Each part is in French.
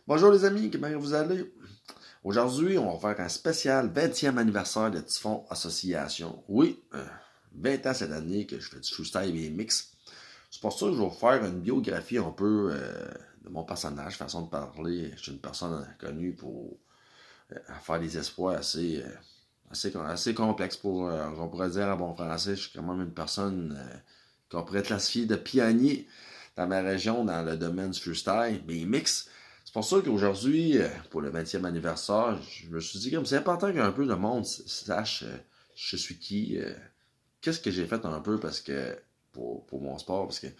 Bonjour les amis, comment vous allez? Aujourd'hui, on va faire un spécial 20e anniversaire de Typhon Association. Oui, 20 ans cette année que je fais du freestyle et mix. C'est pour ça que je vais vous faire une biographie un peu de mon personnage, façon de parler. Je suis une personne connue pour faire des espoirs assez complexes pour, on pourrait dire en bon français. Je suis quand même une personne qu'on pourrait classifier de pionnier dans ma région dans le domaine du freestyle, mais mix. C'est pour ça qu'aujourd'hui, pour le 20e anniversaire, je me suis dit que c'est important qu'un peu le monde sache je suis qui, qu'est-ce que j'ai fait un peu parce que pour mon sport, parce que tu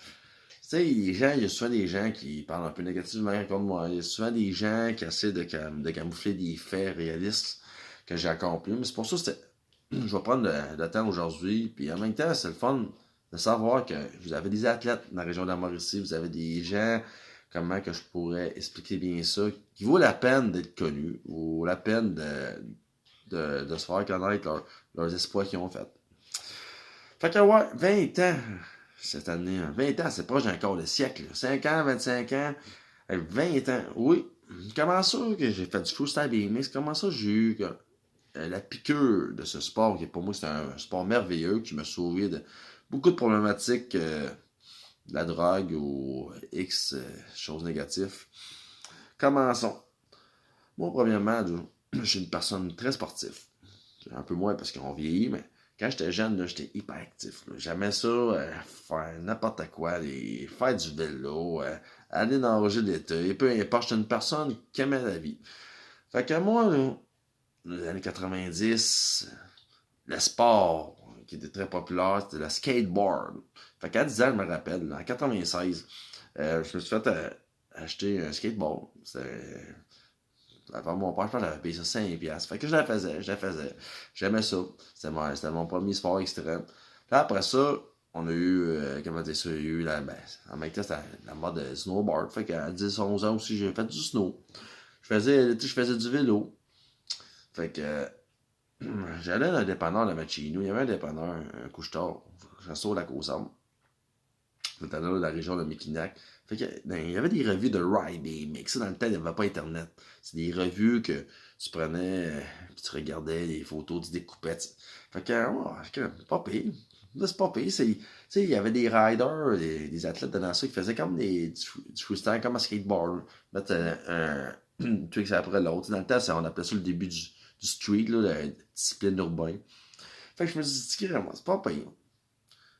sais, les gens, il y a souvent des gens qui parlent un peu négativement contre moi. Il y a souvent des gens qui essaient de camoufler des faits réalistes que j'ai accomplis. Mais c'est pour ça que je vais prendre le temps aujourd'hui. Puis en même temps, c'est le fun de savoir que vous avez des athlètes dans la région de la Mauricie, vous avez des gens, comment que je pourrais expliquer bien ça, qui vaut la peine d'être connus, vaut la peine de se faire connaître leurs exploits qu'ils ont fait. Fait que ouais, 20 ans cette année. 20 ans, c'est proche d'un quart de siècle. 5 ans, 25 ans, 20 ans. Oui, comment ça que j'ai fait du freestyle BMX? Comment ça j'ai eu la piqûre de ce sport qui pour moi c'est un sport merveilleux qui m'a sauvé de beaucoup de problématiques de la drogue ou X choses négatives. Commençons. Moi, premièrement, je suis une personne très sportive. Un peu moins parce qu'on vieillit, mais quand j'étais jeune, là, j'étais hyper actif. J'aimais ça, faire n'importe quoi, faire du vélo, aller nager l'été, peu importe, j'étais une personne qui aimait la vie. Fait que moi, là, les années 90, le sport qui était très populaire, c'était le skateboard. Fait qu'à 10 ans, je me rappelle, en 96, je me suis fait acheter un skateboard. Avant mon père, je pense que j'avais payé ça 5$. Fait que je la faisais. J'aimais ça. C'était mon premier sport extrême. Puis après ça, on a eu, comment dire ça, il y a eu en même temps, c'était la mode snowboard. Fait qu'à 10, 11 ans aussi, j'ai fait du snow. Je faisais du vélo. Fait que, j'allais dans un dépanneur de Machino. Il y avait un dépanneur, un couche-tard, Resto Lac aux Arbres. C'était là, la région de Mekinac. Fait que, il y avait des revues de ride et mix. Dans le temps, il n'y avait pas Internet. C'est des revues que tu prenais, puis tu regardais les photos, tu découpais. Fait que, oh, pas pire. Là, c'est pas pire. Il y avait des riders, des athlètes de ça qui faisaient comme du freestyle, comme un skateboard. Mettre un truc après l'autre. Dans le temps, on appelait ça le début du street, là, la discipline urbaine. Fait que je me suis dit, c'est pas pire.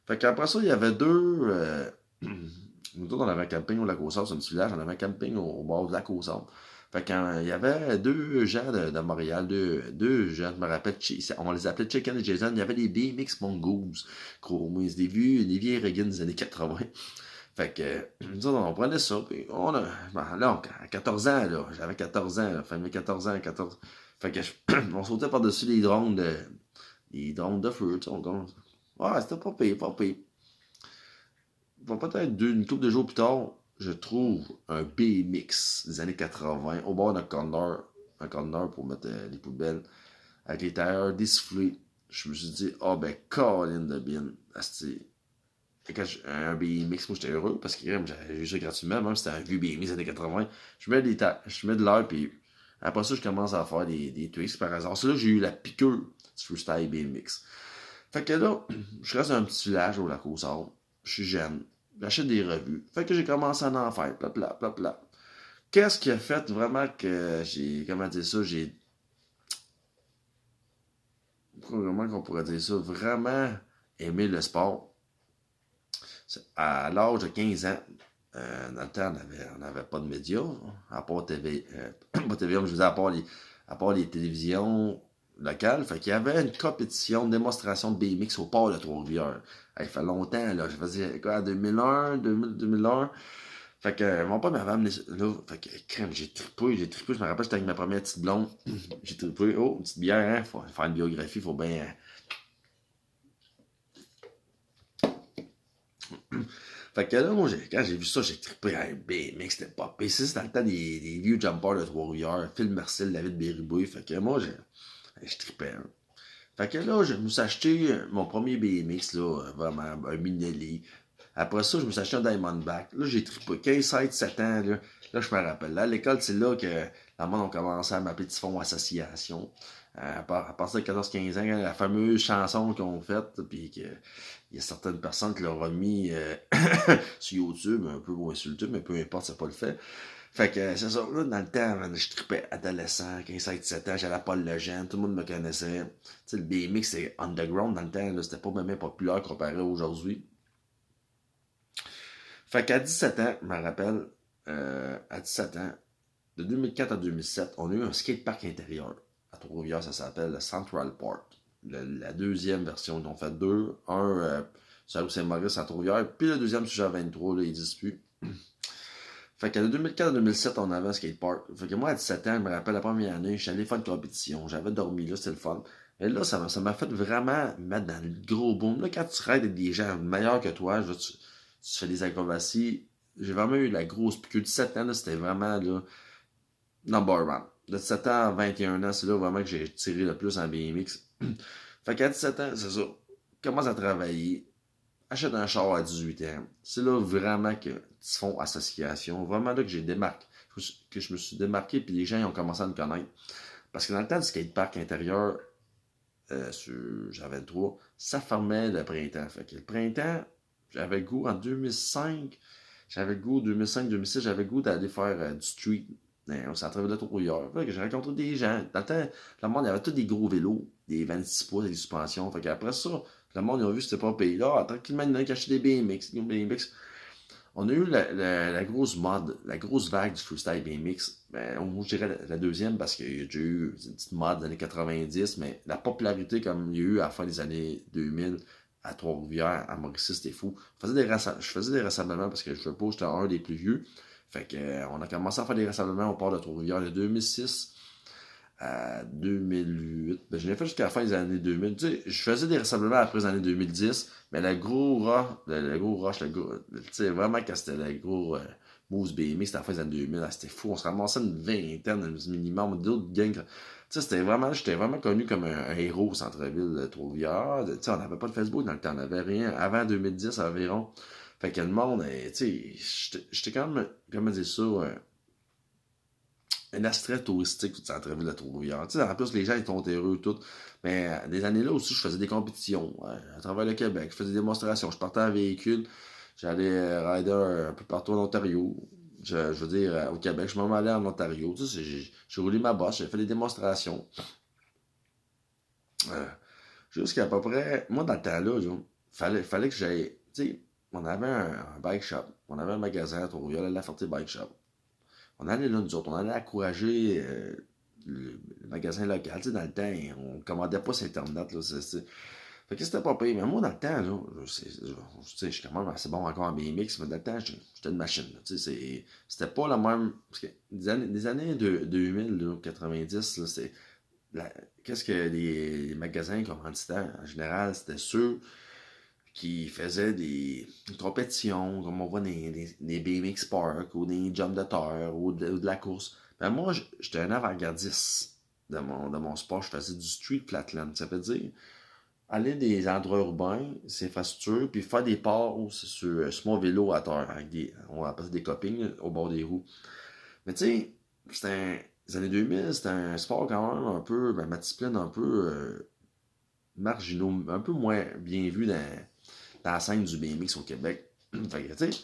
Fait qu'après ça, il y avait deux. Nous autres, on avait un camping au lac aux Sables, c'est un petit village, on avait un camping au bord du lac aux Sables. Fait qu'il y avait deux gens de Montréal, deux gens, je me rappelle, on les appelait Chicken et Jason, il y avait des BMX Mongoose, gros, c'est des vieilles Reagan des années 80. Fait que, nous autres, on prenait ça, puis là, à 14 ans, là, j'avais 14 ans, fin de 14 ans, 14. Fait que, on sautait par-dessus les drones de feu, tu sais, ouais, c'était pas pire, pas pire. Peut-être une couple de jours plus tard, je trouve un BMX des années 80 au bord d'un corner, un corner pour mettre les poubelles, avec les tailleurs dessoufflés. Je me suis dit, ah ben, Colin de bin. Et quand un BMX, moi j'étais heureux parce que j'avais eu ça gratuitement, même si c'était un vieux BMX des années 80. Je mets de l'heure, puis après ça, je commence à faire des tweaks par hasard. C'est là que j'ai eu la piqûre du freestyle BMX. Fait que là, je reste dans un petit village au lac aux Sables. Je suis jeune. J'achète des revues. Fait que j'ai commencé à en faire. Pla. Qu'est-ce qui a fait vraiment que j'ai. Comment dire ça? Comment qu'on pourrait dire ça? Vraiment aimé le sport. À l'âge de 15 ans, dans le temps, on n'avait pas de médias. À part TV. Pas TV, je vous disais, à part les télévisions locales. Fait qu'il y avait une compétition, une démonstration de BMX au port de Trois-Rivières. Il fait longtemps, là. Je faisais quoi, 2001, 2001. Fait que mon père m'avait amené là. Fait que crème, j'ai trippé. Je me rappelle, j'étais avec ma première petite blonde. J'ai trippé. Oh, une petite bière, hein. Faut faire une biographie, faut bien. Fait que là, moi, quand j'ai vu ça, j'ai trippé. Hey, BMX, c'était pas pire. C'était dans le temps des vieux jumpers de Trois-Rivières. Phil Marcel, David Béribouille. Fait que moi, je trippais. Hein. Fait que là, je me suis acheté mon premier BMX, là, vraiment, un Minelli. Après ça, je me suis acheté un Diamondback. Là, j'ai trippé 15, 16, 7 ans, là. Là, je me rappelle. Là, à l'école, c'est là que la monde a commencé à m'appeler Typhon Association. À partir de 14-15 ans, la fameuse chanson qu'on faite, puis qu'il y a certaines personnes qui l'ont remis sur YouTube, un peu pour insulter, mais peu importe, c'est pas le fait. Fait que c'est ça, là, dans le temps, je tripais adolescent, 15-17 ans, j'allais à Paul Legendre, tout le monde me connaissait. Tu sais, le BMX, c'est underground dans le temps, là, c'était pas même populaire comparé à aujourd'hui. Fait qu'à 17 ans, je me rappelle, à 17 ans, de 2004 à 2007, on a eu un skatepark intérieur. À Trois-Rivières, ça s'appelle le Central Park. La deuxième version, ils en ont fait deux. Un sur la rue Saint-Maurice à Trois-Rivières, puis le deuxième sur Jean-23, là, il n'existe plus. Fait que de 2004 à 2007, on avait un skatepark. Fait que moi, à 17 ans, je me rappelle la première année, j'étais allé faire une compétition. J'avais dormi là, c'était le fun. Et là, ça m'a fait vraiment mettre dans le gros boom. Là, quand tu raides avec des gens meilleurs que toi, tu fais des acrobaties. J'ai vraiment eu la grosse piqûre. 17 ans, là, c'était vraiment là, number one. De 17 ans à 21 ans, c'est là vraiment que j'ai tiré le plus en BMX. Fait qu'à 17 ans, c'est ça. Commence à travailler. Achète un char à 18 ans. C'est là vraiment que Typhon Association, vraiment là que je me suis démarqué, puis les gens ils ont commencé à me connaître. Parce que dans le temps du skatepark intérieur, sur Jean 23, ça fermait le printemps. Fait que le printemps, j'avais le goût en 2005, 2005-2006, j'avais le goût d'aller faire du street. On s'est de Trois-Rivières. Fait que j'ai rencontré des gens. Dans le temps, le monde, il y avait tous des gros vélos, des 26 pouces, des suspensions. Fait qu'après ça, le monde, ils ont vu que c'était pas payé là. Tranquillement, il y en a qui achetaient des BMX. On a eu la grosse mode, la grosse vague du freestyle BMX. Ben, je dirais la deuxième parce qu'il y a déjà eu une petite mode des années 90, mais la popularité comme il y a eu à la fin des années 2000 à Trois-Rivières, à Mauricie, c'était fou. Je faisais des rassemblements parce que je veux pas, j'étais un des plus vieux. Fait que, on a commencé à faire des rassemblements au port de Trois-Rivières de 2006 à 2008. Ben, je l'ai fait jusqu'à la fin des années 2000. Tu sais, je faisais des rassemblements après les années 2010, mais le gros rush, tu sais, vraiment quand c'était le gros Moose BMX, c'était à la fin des années 2000, là, c'était fou. On se ramassait une vingtaine, minimum, d'autres gangs. Tu sais, j'étais vraiment connu comme un héros au centre-ville de Trois-Rivières. Tu sais, on n'avait pas de Facebook dans le temps, on n'avait rien. Avant 2010 environ. Fait que le monde, tu sais, j'étais quand même, comment dire ça, un astrait touristique du centre-ville de Trois-Rivières. Tu sais, en plus, les gens, ils sont heureux, tout. Mais des années là aussi, je faisais des compétitions à travers le Québec. Je faisais des démonstrations. Je partais en véhicule. J'allais rider un peu partout en Ontario. Je veux dire, au Québec, je m'en allais en Ontario. Tu sais, j'ai roulé ma bosse, j'ai fait des démonstrations. Jusqu'à peu près, moi, dans le temps-là, fallait que j'aille, tu sais, on avait un bike shop, on avait un magasin à Trois-Rivières, la Ferté Bike Shop. On allait là, nous autres, on allait encourager le magasin local. Tu sais, dans le temps, on commandait pas sur Internet. Là, Fait que c'était pas payé. Mais moi, dans le temps, là, je suis quand même assez bon encore en BMX, mais dans le temps, j'étais une machine. Là, c'était pas la même. Parce que des années 2000, là, 90, là, qu'est-ce que les magasins commanditaires, en général, c'était ceux qui faisaient des compétitions, comme on voit des BMX Park, ou des jumps de terre, ou de la course. Ben moi, j'étais un avant-gardiste de mon sport. Je faisais du street flatland. Ça veut dire aller des endroits urbains, c'est infrastructures, puis faire des parts sur mon vélo à terre, avec on va appeler ça des copings au bord des roues. Mais tu sais, les années 2000, c'était un sport quand même un peu, ben, ma discipline un peu marginaux, un peu moins bien vu dans la scène du BMX au Québec. Fait que, tu sais,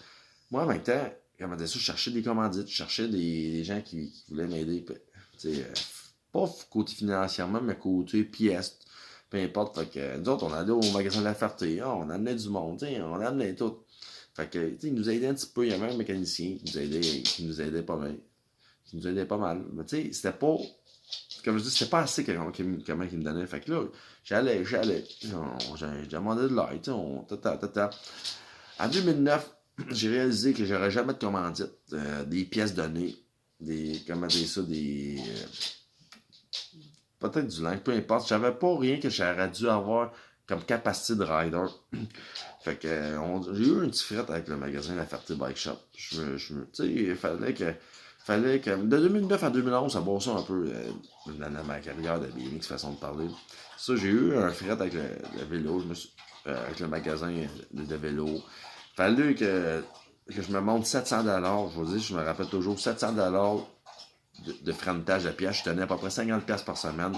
moi, en même temps, comment dire ça, je cherchais des commandites, je cherchais des gens qui voulaient m'aider. Tu sais, pas côté financièrement, mais côté pièces, peu importe. Fait que, nous autres, on allait au magasin de la Ferté, on amenait du monde, on amenait tout. Fait que, tu sais, ils nous aidaient un petit peu. Il y avait un mécanicien qui nous aidait pas mal. Mais tu sais, c'était pas. Comme je dis, c'était pas assez comment il me donnait. Fait que là, j'allais. J'ai demandé de l'aide, En 2009, j'ai réalisé que j'aurais jamais de commandite. Des pièces données. Comment dire ça, peut-être du linge, peu importe. J'avais pas rien que j'aurais dû avoir comme capacité de rider. Fait que j'ai eu un petit fret avec le magasin La Ferté Bike Shop. Tu sais, il fallait que. De 2009 à 2011, ça bossait un peu dans ma carrière de BMX, façon de parler. Ça, j'ai eu un fret avec le vélo, avec le magasin de vélo. Fallait que que je me monte 700$, je vous dis, je me rappelle toujours, 700$ de frais de pièces. Je tenais à peu près 50$ par semaine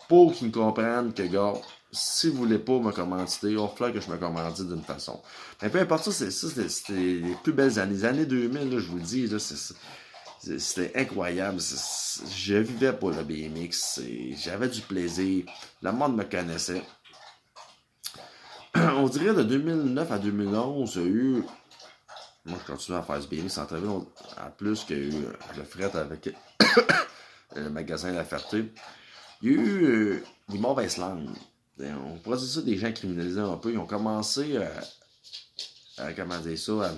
pour qu'ils me comprennent que, gars, si vous voulez pas me commanditer, il va falloir que je me commandite d'une façon. Mais peu importe ça, c'était les plus belles années. Les années 2000, là, je vous le dis, là, c'était incroyable. Je vivais pour le BMX. J'avais du plaisir. Le monde me connaissait. On dirait de 2009 à 2011, il y a eu. Moi, je continue à faire du BMX en ville. En plus qu'il y a eu le fret avec le magasin La Ferté. Il y a eu des mauvaises langues. On pourrait dire ça, des gens criminalisés un peu. Ils ont commencé comment dire ça,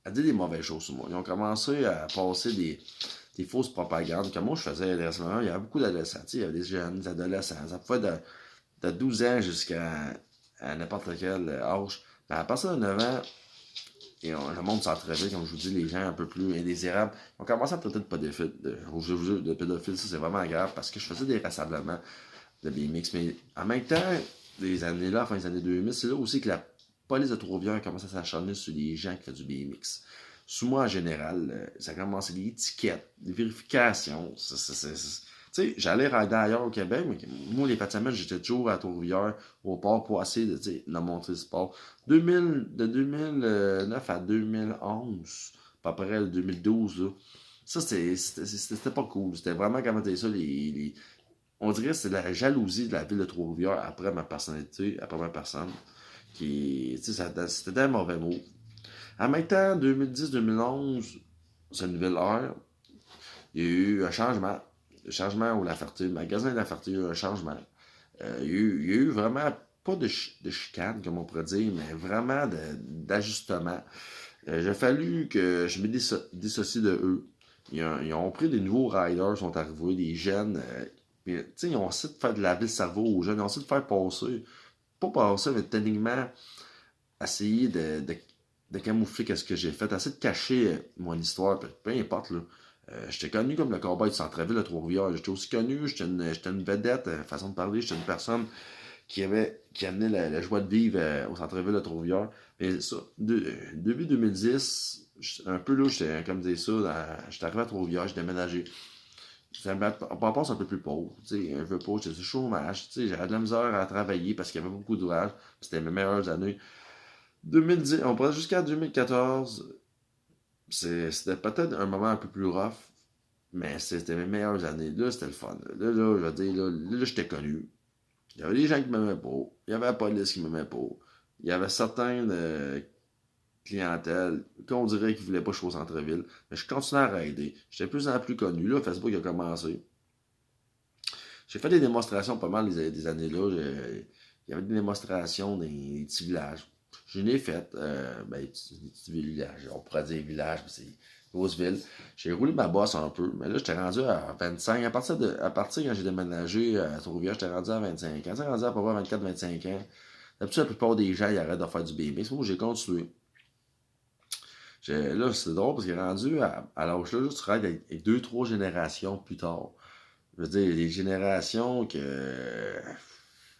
à dire des mauvaises choses sur moi. Ils ont commencé à passer des fausses propagandes. Comme moi, je faisais récemment, il y avait beaucoup d'adolescents. Il y avait des jeunes, des adolescents. Ça pouvait de 12 ans jusqu'à n'importe quel âge. Mais à partir de 9 ans, le monde s'entrevait, comme je vous dis, les gens un peu plus indésirables. Ils ont commencé à traiter de pédophiles. Ça, c'est vraiment grave parce que je faisais des rassemblements de BMX. Mais en même temps, les années là, fin des années 2000, c'est là aussi que la police de Trois-Rivières a commencé à s'acharner sur les gens qui font du BMX. Sous moi, en général, ça a commencé des étiquettes, des vérifications. Tu sais, j'allais rider ailleurs au Québec, mais moi, les fins de semaine, j'étais toujours à Trois-Rivières, au port, pour essayer de montrer le sport. De 2009 à 2011, à peu près 2012, là, ça, c'était pas cool. C'était vraiment, comment dire ça, on dirait que c'était la jalousie de la ville de Trois-Rivières après ma personnalité, après ma personne. C'était un mauvais mot. En même temps, 2010-2011, c'est une nouvelle ère. Il y a eu un changement. Le changement où la Ferté, le magasin de la Ferté, il y a eu un changement. Il y a eu vraiment pas de chicane, comme on pourrait dire, mais vraiment d'ajustement. Il a fallu que je me dissocie de eux. Ils ont pris des nouveaux riders, sont arrivés, des jeunes. Ils ont essayé de faire de laver le cerveau aux jeunes. Ils ont essayé de faire passer, pas passer, mais techniquement, essayer de camoufler ce que j'ai fait, essayer de cacher mon histoire, peu importe, là. J'étais connu comme le cowboy de Centreville de Trois-Rivières. J'étais aussi connu, j'étais une vedette, façon de parler, j'étais une personne qui amenait la joie de vivre au Centreville de Trois-Rivières. Mais ça, début 2010, un peu là, j'étais comme dire ça, j'étais arrivé à Trois-Rivières, j'ai déménagé. En passe un peu plus pauvre, tu sais, un peu pauvre, j'étais sur chômage, tu sais, j'avais de la misère à travailler parce qu'il y avait beaucoup d'ouvrages, c'était mes meilleures années. 2010, on pourrait jusqu'à 2014, c'était peut-être un moment un peu plus rough, mais c'était mes meilleures années. Là, c'était le fun. Là, je veux dire, là, j'étais connu. Il y avait des gens qui m'aimaient pas. Il y avait la police qui m'aimait pas. Il y avait certaines clientèles qu'on dirait qu'ils voulaient pas que je sois au centre-ville. Mais je continuais à raider. J'étais de plus en plus connu. Là, Facebook a commencé. J'ai fait des démonstrations pas mal des années-là. Il y avait des démonstrations dans les petits villages. Je l'ai fait, des petits villages, on pourrait dire villages, mais c'est grosse ville. J'ai roulé ma bosse un peu, mais là, j'étais rendu à 25. À partir quand j'ai déménagé à Trois-Rivières, j'étais rendu à 25 ans. J'étais rendu à peu près 24-25 ans. D'habitude, la plupart des gens, ils arrêtent de faire du BMX. Moi, j'ai continué. Là, c'est drôle parce qu'il est rendu à l'âge-là, tu travailles avec 2-3 générations plus tard. Je veux dire, les générations que.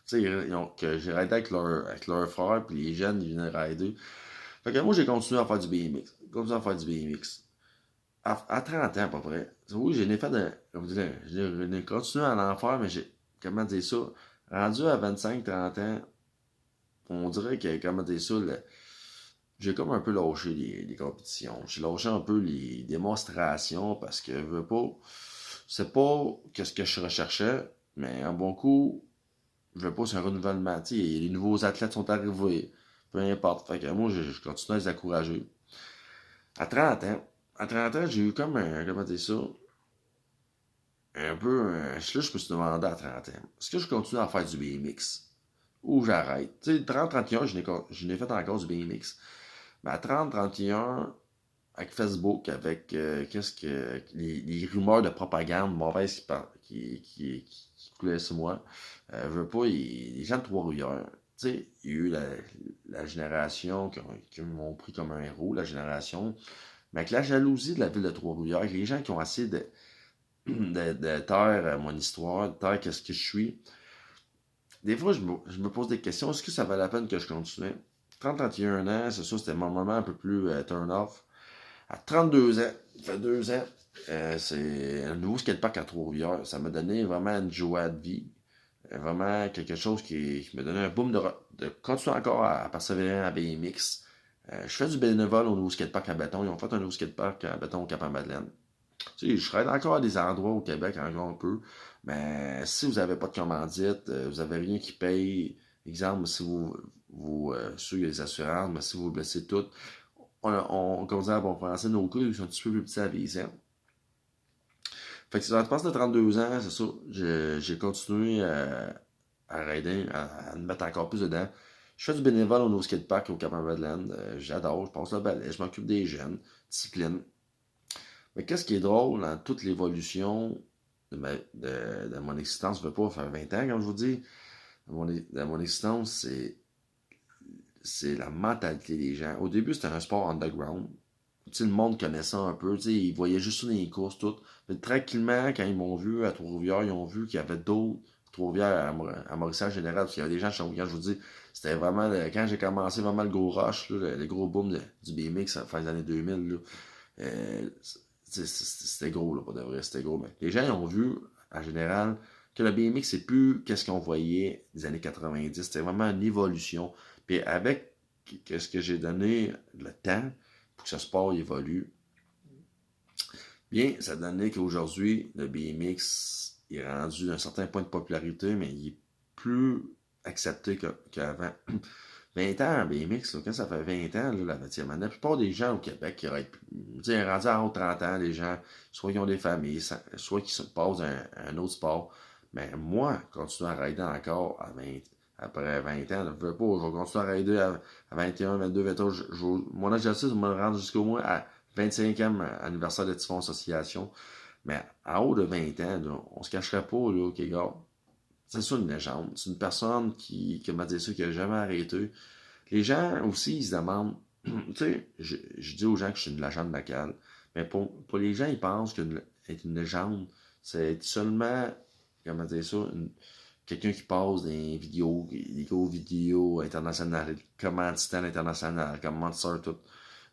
Tu sais, que j'ai raidé avec leur frère, puis les jeunes, ils venaient raider. Fait que moi, j'ai continué à faire du BMX. Continué à faire du BMX. À 30 ans, à peu près. Oui, j'ai fait j'ai continué à en faire, mais comment dire ça, rendu à 25-30 ans, on dirait que, comment dire ça, j'ai comme un peu lâché les compétitions. J'ai lâché un peu les démonstrations parce que, je veux pas, c'est pas ce que je recherchais, mais un bon coup, je veux pas, c'est un renouvellement. Tu sais, les nouveaux athlètes sont arrivés. Peu importe. Fait que moi, je continue à les encourager. À 30 ans, j'ai eu comme un, comment dire ça, un peu, là, je me suis demandé à 30 ans, est-ce que je continue à faire du BMX? Ou j'arrête? Tu sais, 30-31, je n'ai fait encore du BMX. Mais à 30-31, avec Facebook, avec qu'est-ce que les rumeurs de propagande mauvaise qui coulaient sur moi, je veux pas, les gens de Trois-Rivières, tu sais, il y a eu la génération qui m'ont pris comme un héros, la génération, mais avec la jalousie de la ville de Trois-Rivières, les gens qui ont essayé de taire mon histoire, de taire qu'est-ce que je suis, des fois, je me pose des questions, est-ce que ça valait la peine que je continue? 30-31 ans, c'est ça, c'était mon moment un peu plus turn-off. À 32 ans, ça fait 2 ans, c'est un nouveau skatepark à Trois-Rivières. Ça m'a donné vraiment une joie de vie. Vraiment quelque chose qui me donnait un boom de continuer encore à persévérer à BMX. Je fais du bénévole au nouveau skatepark à Béton. Ils ont fait un nouveau skatepark à Béton au Cap-en-Madeleine. Tu sais, je serais encore à des endroits au Québec encore un peu. Mais si vous n'avez pas de commandite, vous n'avez rien qui paye, exemple, si vous suivez les assurances, mais si vous vous blessez toutes, comme on dit en bon français, nos coups sont un petit peu plus petits à viser. Fait que ça passe de 32 ans, c'est ça. J'ai continué à rider, à me mettre encore plus dedans. Je fais du bénévole au nouveau skatepark au Cap-en-Madeleine. J'adore, je passe le balai, je m'occupe des jeunes, discipline. Mais qu'est-ce qui est drôle dans toute l'évolution de mon existence, je ne veux pas faire 20 ans, comme je vous dis, de mon existence, c'est la mentalité des gens. Au début, c'était un sport underground. Tu sais, le monde connaissait ça un peu. Tu sais, ils voyaient juste ça dans les courses, tout. Mais tranquillement, quand ils m'ont vu à Trois-Rivières, ils ont vu qu'il y avait d'autres Trois-Rivières à Mauricie en général. Parce qu'il y avait des gens chez quand je vous dis, c'était vraiment, quand j'ai commencé vraiment le gros rush, là, le gros boom du BMX à la fin des années 2000, là, c'était gros, là, pas de vrai, c'était gros. Mais les gens, ils ont vu, en général, que le BMX, c'est plus qu'est-ce qu'on voyait des années 90. C'était vraiment une évolution. Puis avec ce que j'ai donné le temps pour que ce sport évolue, bien, ça donnait qu'aujourd'hui, le BMX est rendu à un certain point de popularité, mais il est plus accepté qu'avant. 20 ans en BMX, là, quand ça fait 20 ans, là, la 20e année, la plupart des gens au Québec qui auraient pu, rendus à 30 ans, les gens, soit qui ont des familles, soit qui se passent à un autre sport. Mais moi, continuer à rider encore après 20 ans, je ne veux pas, je vais continuer à rider à 21, 22, 23. Mon objectif, c'est de me rendre jusqu'au moins à 25e anniversaire de Typhon Association. Mais en haut de 20 ans, là, on se cacherait pas, là, OK, gars. C'est ça une légende. C'est une personne qui m'a dit ça, qui n'a jamais arrêté. Les gens aussi, ils se demandent, tu sais, je dis aux gens que je suis une légende locale, mais pour les gens, ils pensent qu'être une légende, c'est seulement, comment dire ça, quelqu'un qui passe des gros vidéos internationales, commanditaires internationales, comme Monster, tout.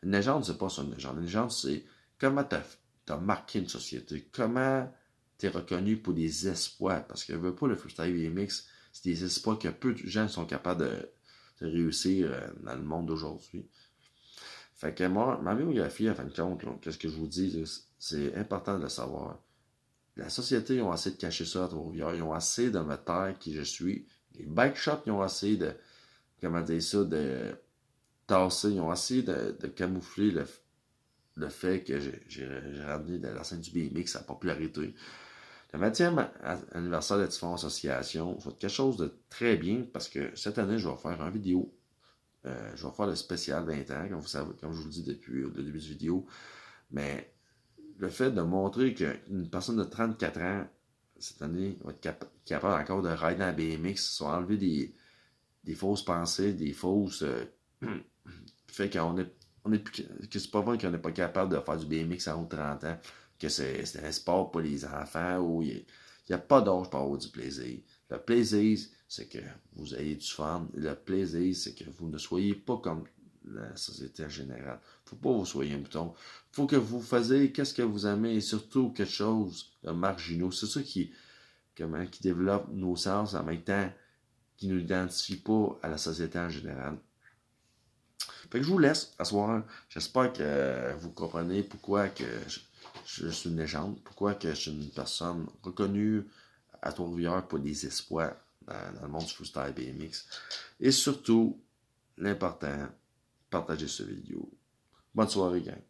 Une légende, c'est pas ça, une légende. Une légende, c'est comment t'as marqué une société, comment t'es reconnu pour des exploits, parce que veut pas le freestyle BMX, c'est des exploits que peu de gens sont capables de réussir dans le monde d'aujourd'hui. Fait que moi, ma biographie, à fin de compte, qu'est-ce que je vous dis, c'est important de le savoir. La société, ils ont essayé de cacher ça à Trois-Rivières, ils ont essayé de me taire qui je suis. Les bike shops, ils ont essayé de, comment dire ça, de tasser, ils ont essayé de camoufler le fait que j'ai ramené de la scène du BMX à la popularité. Le 20e anniversaire de Typhon Association, ça va être quelque chose de très bien parce que cette année, je vais faire une vidéo. Je vais faire le spécial 20 ans, comme vous savez, comme je vous le dis depuis le début de la vidéo. Mais le fait de montrer qu'une personne de 34 ans, cette année, va être capable encore de rider en BMX, soit enlever des fausses pensées, des fausses... fait que c'est pas vrai qu'on n'est pas capable de faire du BMX à haut de 30 ans, que c'est un sport pour les enfants où il n'y a pas d'âge pour avoir du plaisir. Le plaisir, c'est que vous ayez du fun. Le plaisir, c'est que vous ne soyez pas comme la société en général. Faut pas que vous soyez un bouton. Faut que vous fassiez qu'est-ce que vous aimez et surtout quelque chose de marginaux. C'est ça qui développe nos sens en même temps qui ne nous identifie pas à la société en général. Fait que je vous laisse à soir. J'espère que vous comprenez pourquoi que je suis une légende, pourquoi que je suis une personne reconnue à Trois-Rivières pour des espoirs dans le monde du freestyle BMX. Et surtout, l'important, partagez cette vidéo. Bonne soirée, gang.